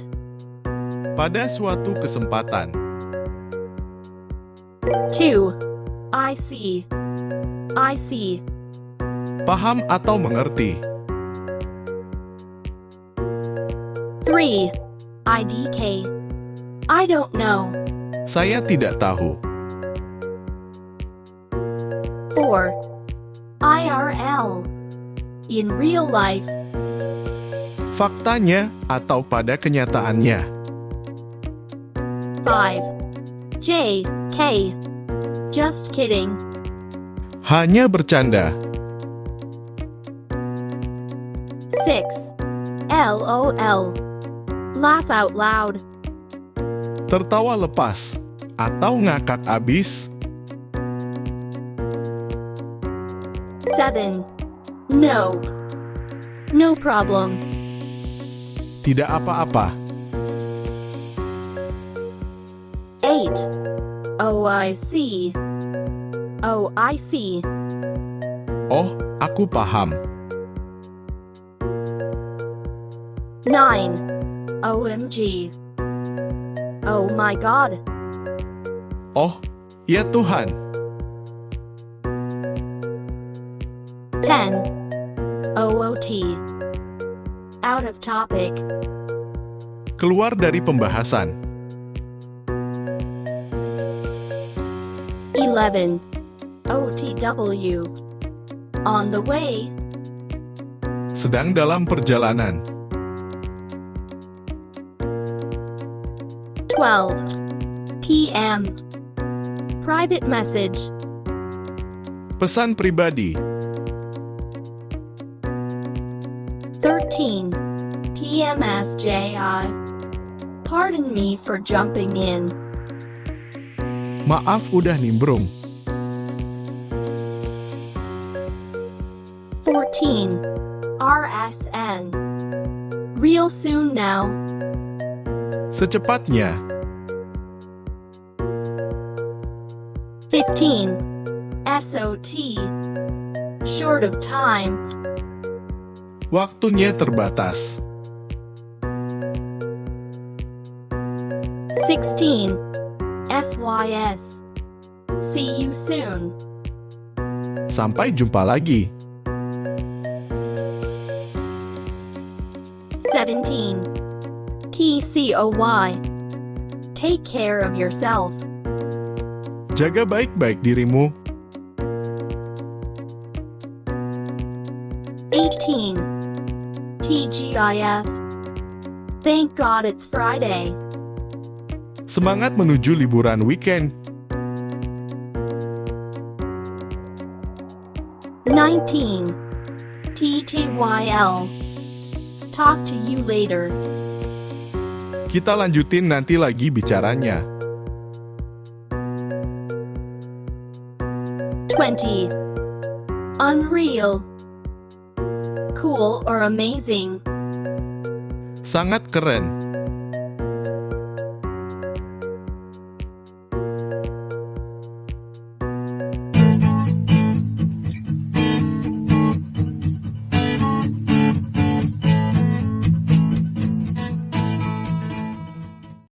moment. Pada suatu kesempatan. 2. I see. I see. Paham atau mengerti. 3. IDK. I don't know. Saya tidak tahu. 4. IRL. In real life. Faktanya atau pada kenyataannya. 5. JK. Just kidding. Hanya bercanda. 6. LOL. Laugh out loud. Tertawa lepas atau ngakak abis. 7. No. No problem. Tidak apa-apa. 8. Oh, I see. Oh, I see. Oh, aku paham. 9. OMG. Oh my God. Oh, ya Tuhan. 10. OOT. Out of topic. Keluar dari pembahasan. 11. OTW. On the way. Sedang dalam perjalanan. 12. PM. Private message. Pesan pribadi. 13. PMFJI. Pardon me for jumping in. Maaf udah nimbrung. 14. RSN. Real soon now. Secepatnya. 15. SOT. Short of time. Waktunya terbatas. 16. SYS. See you soon. Sampai jumpa lagi. 17. TCOY. Take care of yourself. Jaga baik-baik dirimu. 18. TGIF. Thank God it's Friday. Semangat menuju liburan weekend. 19. TTYL. Talk to you later. Kita lanjutin nanti lagi bicaranya. 20. Unreal. Cool or amazing. Sangat keren